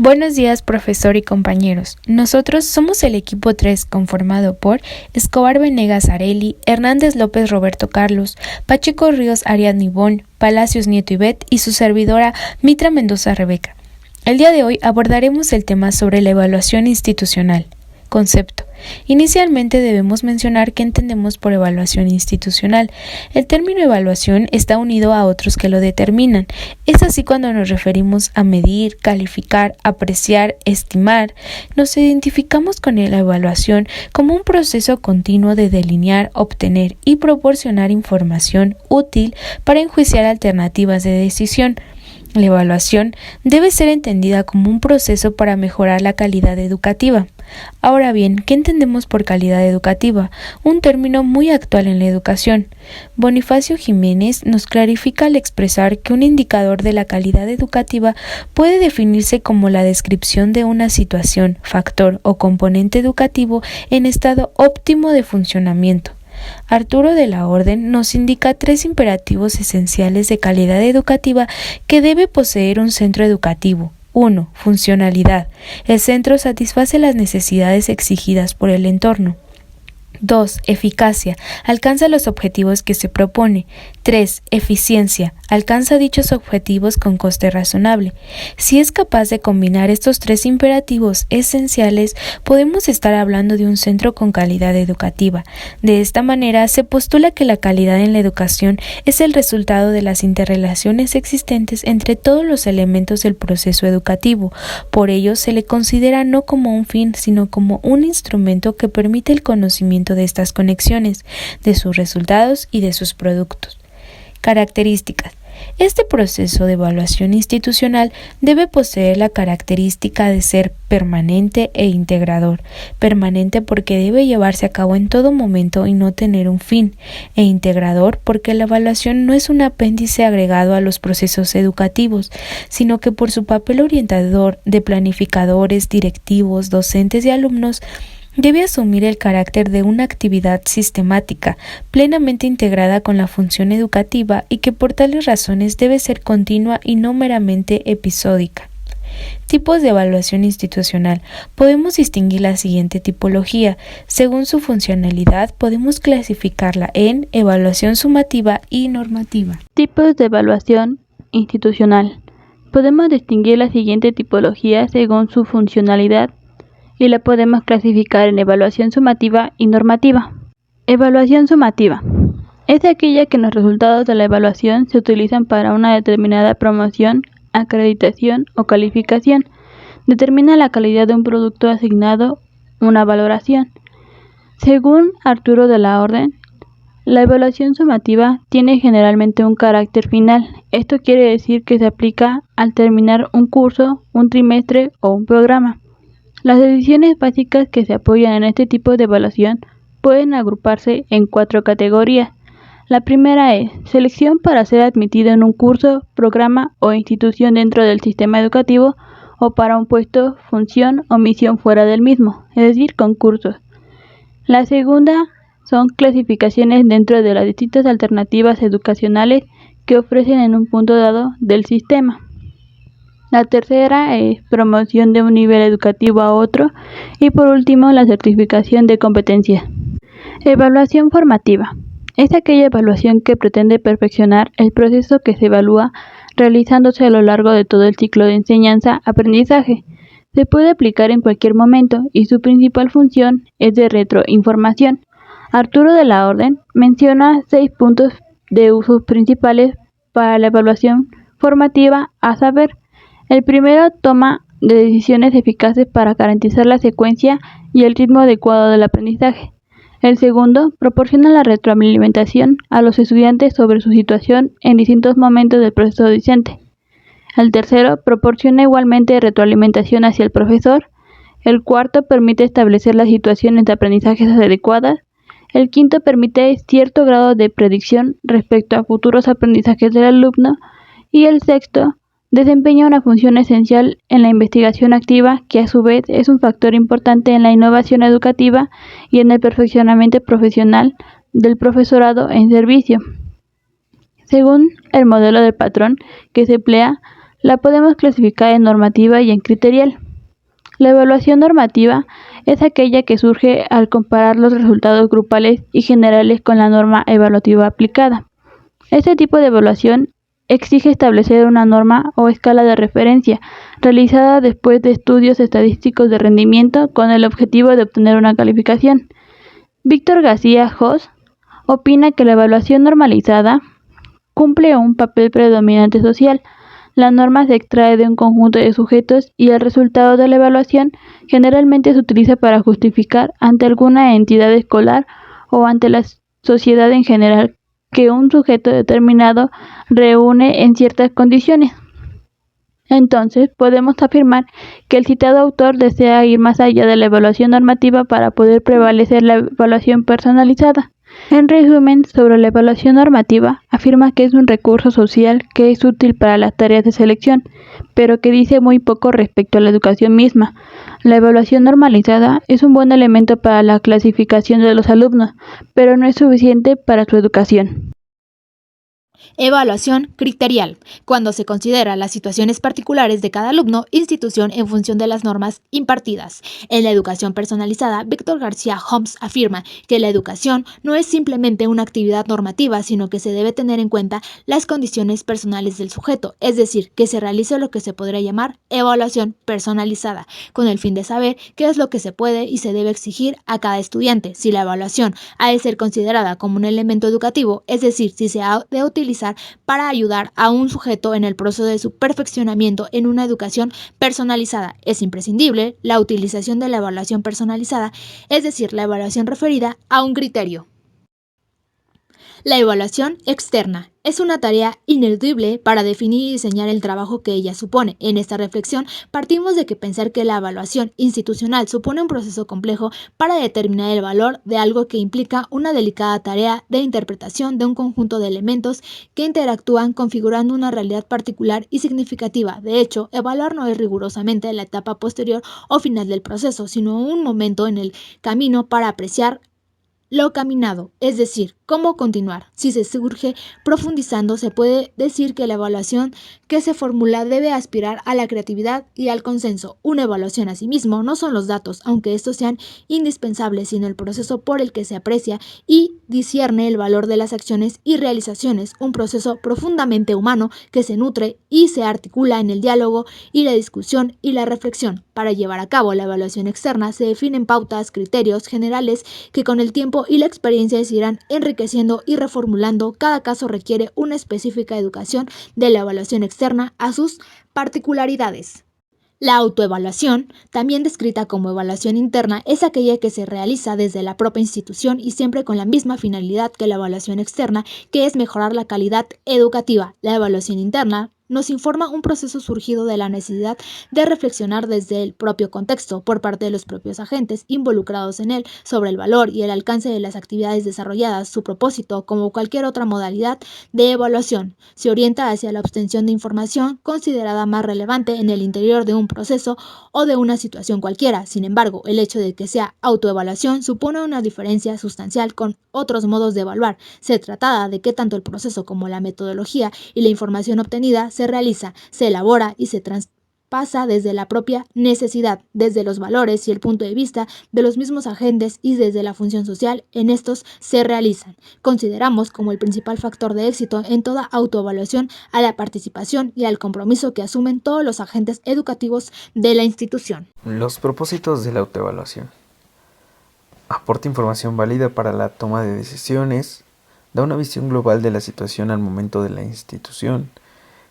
Buenos días, profesor y compañeros. Nosotros somos el equipo 3 conformado por Escobar Venegas Areli, Hernández López Roberto Carlos, Pacheco Ríos Ariadna Ivonne, Palacios Nieto Ivette y su servidora Mitra Mendoza Rebeca. El día de hoy abordaremos el tema sobre la evaluación institucional. Concepto. Inicialmente debemos mencionar qué entendemos por evaluación institucional. El término evaluación está unido a otros que lo determinan. Es así cuando nos referimos a medir, calificar, apreciar, estimar. Nos identificamos con la evaluación como un proceso continuo de delinear, obtener y proporcionar información útil para enjuiciar alternativas de decisión. La evaluación debe ser entendida como un proceso para mejorar la calidad educativa. Ahora bien, ¿qué entendemos por calidad educativa? Un término muy actual en la educación. Bonifacio Jiménez nos clarifica al expresar que un indicador de la calidad educativa puede definirse como la descripción de una situación, factor o componente educativo en estado óptimo de funcionamiento. Arturo de la Orden nos indica 3 imperativos esenciales de calidad educativa que debe poseer un centro educativo. 1. Funcionalidad. El centro satisface las necesidades exigidas por el entorno. 2. Eficacia. Alcanza los objetivos que se propone. 3. Eficiencia. Alcanza dichos objetivos con coste razonable. Si es capaz de combinar estos 3 imperativos esenciales, podemos estar hablando de un centro con calidad educativa. De esta manera, se postula que la calidad en la educación es el resultado de las interrelaciones existentes entre todos los elementos del proceso educativo. Por ello, se le considera no como un fin, sino como un instrumento que permite el conocimiento de estas conexiones, de sus resultados y de sus productos. Características. Este proceso de evaluación institucional debe poseer la característica de ser permanente e integrador. Permanente porque debe llevarse a cabo en todo momento y no tener un fin, e integrador porque la evaluación no es un apéndice agregado a los procesos educativos, sino que por su papel orientador de planificadores, directivos, docentes y alumnos, debe asumir el carácter de una actividad sistemática, plenamente integrada con la función educativa y que por tales razones debe ser continua y no meramente episódica. Tipos de evaluación institucional. Podemos distinguir la siguiente tipología. Según su funcionalidad, podemos clasificarla en evaluación sumativa y normativa. Tipos de evaluación institucional. Podemos distinguir la siguiente tipología según su funcionalidad y la podemos clasificar en evaluación sumativa y normativa. Evaluación sumativa. Es aquella que los resultados de la evaluación se utilizan para una determinada promoción, acreditación o calificación. Determina la calidad de un producto asignado una valoración. Según Arturo de la Orden, la evaluación sumativa tiene generalmente un carácter final. Esto quiere decir que se aplica al terminar un curso, un trimestre o un programa. Las decisiones básicas que se apoyan en este tipo de evaluación pueden agruparse en 4 categorías. La primera es selección para ser admitido en un curso, programa o institución dentro del sistema educativo o para un puesto, función o misión fuera del mismo, es decir, concursos. La segunda son clasificaciones dentro de las distintas alternativas educacionales que ofrecen en un punto dado del sistema. La tercera es promoción de un nivel educativo a otro y por último la certificación de competencia. Evaluación formativa. Es aquella evaluación que pretende perfeccionar el proceso que se evalúa realizándose a lo largo de todo el ciclo de enseñanza-aprendizaje. Se puede aplicar en cualquier momento y su principal función es de retroinformación. Arturo de la Orden menciona 6 puntos de usos principales para la evaluación formativa, a saber: el primero, toma de decisiones eficaces para garantizar la secuencia y el ritmo adecuado del aprendizaje. El segundo, proporciona la retroalimentación a los estudiantes sobre su situación en distintos momentos del proceso docente. El tercero, proporciona igualmente retroalimentación hacia el profesor. El cuarto, permite establecer las situaciones de aprendizaje adecuadas. El quinto, permite cierto grado de predicción respecto a futuros aprendizajes del alumno. Y el sexto, desempeña una función esencial en la investigación activa, que a su vez es un factor importante en la innovación educativa y en el perfeccionamiento profesional del profesorado en servicio. Según el modelo del patrón que se emplea, La podemos clasificar en normativa y en criterial. La evaluación normativa es aquella que surge al comparar los resultados grupales y generales con la norma evaluativa aplicada. Este tipo de evaluación exige establecer una norma o escala de referencia realizada después de estudios estadísticos de rendimiento con el objetivo de obtener una calificación. Víctor García Jos opina que la evaluación normalizada cumple un papel predominante social. La norma se extrae de un conjunto de sujetos y el resultado de la evaluación generalmente se utiliza para justificar ante alguna entidad escolar o ante la sociedad en general que un sujeto determinado reúne en ciertas condiciones. Entonces, podemos afirmar que el citado autor desea ir más allá de la evaluación normativa para poder prevalecer la evaluación personalizada. En resumen, sobre la evaluación normativa, afirma que es un recurso social que es útil para las tareas de selección, pero que dice muy poco respecto a la educación misma. La evaluación normalizada es un buen elemento para la clasificación de los alumnos, pero no es suficiente para su educación. Evaluación criterial, cuando se considera las situaciones particulares de cada alumno, institución en función de las normas impartidas. En la educación personalizada, Víctor García Homs afirma que la educación no es simplemente una actividad normativa, sino que se debe tener en cuenta las condiciones personales del sujeto, es decir, que se realice lo que se podría llamar evaluación personalizada, con el fin de saber qué es lo que se puede y se debe exigir a cada estudiante. Si la evaluación ha de ser considerada como un elemento educativo, es decir, si se ha de utilizar para ayudar a un sujeto en el proceso de su perfeccionamiento en una educación personalizada. Es imprescindible la utilización de la evaluación personalizada, es decir, la evaluación referida a un criterio. La evaluación externa es una tarea ineludible para definir y diseñar el trabajo que ella supone. En esta reflexión partimos de que pensar que la evaluación institucional supone un proceso complejo para determinar el valor de algo que implica una delicada tarea de interpretación de un conjunto de elementos que interactúan configurando una realidad particular y significativa. De hecho, evaluar no es rigurosamente la etapa posterior o final del proceso, sino un momento en el camino para apreciar lo caminado, es decir, cómo continuar. Si se surge profundizando, se puede decir que la evaluación que se formula debe aspirar a la creatividad y al consenso. Una evaluación a sí mismo no son los datos, aunque estos sean indispensables, sino el proceso por el que se aprecia y discierne el valor de las acciones y realizaciones, un proceso profundamente humano que se nutre y se articula en el diálogo y la discusión y la reflexión. Para llevar a cabo la evaluación externa se definen pautas, criterios generales que con el tiempo y la experiencia se irán enriqueciendo y reformulando. Cada caso requiere una específica educación de la evaluación externa a sus particularidades. La autoevaluación, también descrita como evaluación interna, es aquella que se realiza desde la propia institución y siempre con la misma finalidad que la evaluación externa, que es mejorar la calidad educativa. La evaluación interna nos informa un proceso surgido de la necesidad de reflexionar desde el propio contexto por parte de los propios agentes involucrados en él sobre el valor y el alcance de las actividades desarrolladas. Su propósito, como cualquier otra modalidad de evaluación, se orienta hacia la obtención de información considerada más relevante en el interior de un proceso o de una situación cualquiera. Sin embargo, el hecho de que sea autoevaluación supone una diferencia sustancial con otros modos de evaluar. Se trata de que tanto el proceso como la metodología y la información obtenida se realiza, se elabora y se traspasa desde la propia necesidad, desde los valores y el punto de vista de los mismos agentes y desde la función social en estos se realizan. Consideramos como el principal factor de éxito en toda autoevaluación a la participación y al compromiso que asumen todos los agentes educativos de la institución. Los propósitos de la autoevaluación. Aporta información válida para la toma de decisiones, da una visión global de la situación al momento de la institución,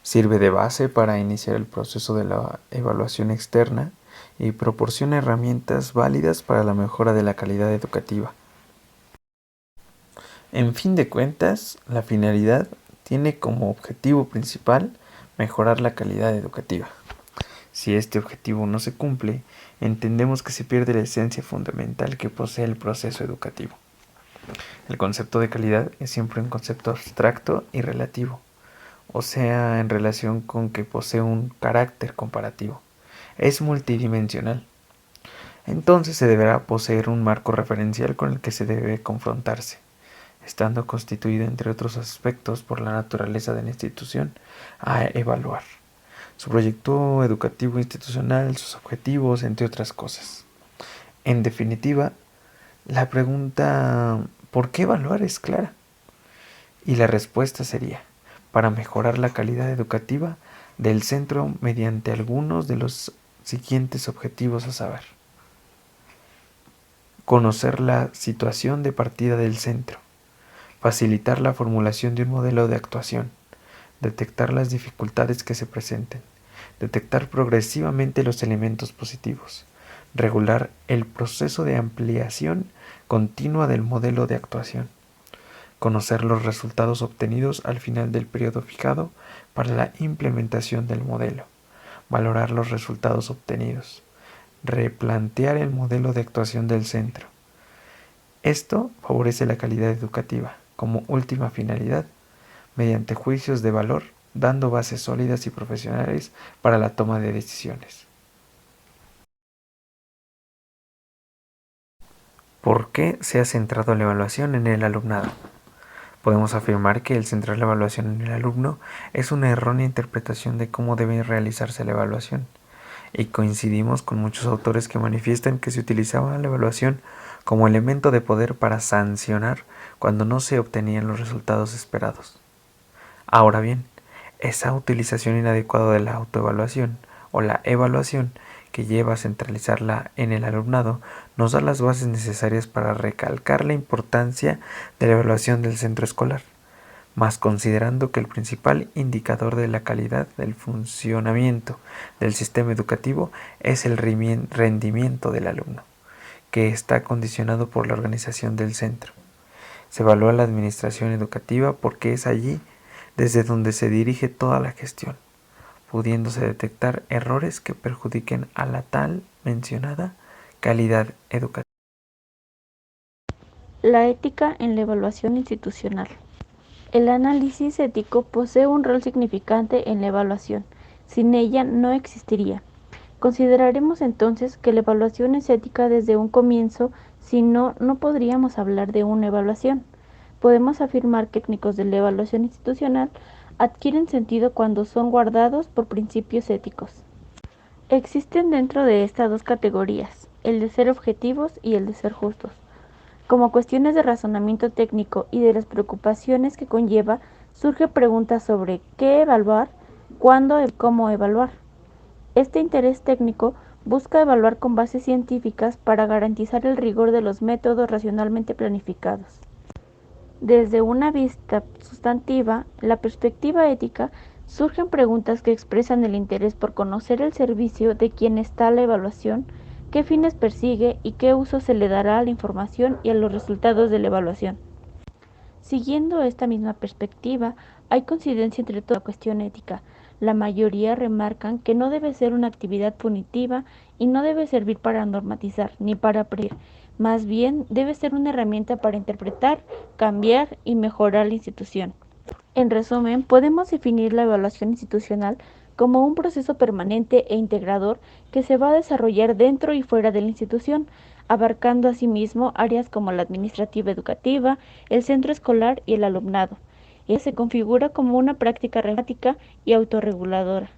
sirve de base para iniciar el proceso de la evaluación externa y proporciona herramientas válidas para la mejora de la calidad educativa. En fin de cuentas, la finalidad tiene como objetivo principal mejorar la calidad educativa. Si este objetivo no se cumple, entendemos que se pierde la esencia fundamental que posee el proceso educativo. El concepto de calidad es siempre un concepto abstracto y relativo, o sea, en relación con que posee un carácter comparativo. Es multidimensional. Entonces se deberá poseer un marco referencial con el que se debe confrontarse, estando constituido, entre otros aspectos, por la naturaleza de la institución a evaluar, su proyecto educativo institucional, sus objetivos, entre otras cosas. En definitiva, la pregunta ¿por qué evaluar? Es clara. Y la respuesta sería para mejorar la calidad educativa del centro mediante algunos de los siguientes objetivos a saber. Conocer la situación de partida del centro, facilitar la formulación de un modelo de actuación, detectar las dificultades que se presenten, detectar progresivamente los elementos positivos, regular el proceso de ampliación continua del modelo de actuación, conocer los resultados obtenidos al final del periodo fijado para la implementación del modelo, valorar los resultados obtenidos, replantear el modelo de actuación del centro. Esto favorece la calidad educativa como última finalidad, mediante juicios de valor, dando bases sólidas y profesionales para la toma de decisiones. ¿Por qué se ha centrado la evaluación en el alumnado? Podemos afirmar que el centrar la evaluación en el alumno es una errónea interpretación de cómo debe realizarse la evaluación, y coincidimos con muchos autores que manifiestan que se utilizaba la evaluación como elemento de poder para sancionar cuando no se obtenían los resultados esperados. Ahora bien, esa utilización inadecuada de la autoevaluación o la evaluación que lleva a centralizarla en el alumnado nos da las bases necesarias para recalcar la importancia de la evaluación del centro escolar, más considerando que el principal indicador de la calidad del funcionamiento del sistema educativo es el rendimiento del alumno, que está condicionado por la organización del centro. Se evalúa la administración educativa porque es allí desde donde se dirige toda la gestión, pudiéndose detectar errores que perjudiquen a la tal mencionada calidad educativa. La ética en la evaluación institucional. El análisis ético posee un rol significante en la evaluación. Sin ella no existiría. Consideraremos entonces que la evaluación es ética desde un comienzo, si no, no podríamos hablar de una evaluación. Podemos afirmar que técnicos de la evaluación institucional adquieren sentido cuando son guardados por principios éticos. Existen dentro de estas dos categorías, el de ser objetivos y el de ser justos. Como cuestiones de razonamiento técnico y de las preocupaciones que conlleva, surgen preguntas sobre qué evaluar, cuándo y cómo evaluar. Este interés técnico busca evaluar con bases científicas para garantizar el rigor de los métodos racionalmente planificados. Desde una vista sustantiva, la perspectiva ética, surgen preguntas que expresan el interés por conocer el servicio de quien está la evaluación, qué fines persigue y qué uso se le dará a la información y a los resultados de la evaluación. Siguiendo esta misma perspectiva, hay coincidencia entre toda la cuestión ética. La mayoría remarcan que no debe ser una actividad punitiva y no debe servir para normatizar ni para prever. Más bien, debe ser una herramienta para interpretar, cambiar y mejorar la institución. En resumen, podemos definir la evaluación institucional como un proceso permanente e integrador que se va a desarrollar dentro y fuera de la institución, abarcando asimismo áreas como la administrativa educativa, el centro escolar y el alumnado. Ella se configura como una práctica reflexiva y autorreguladora.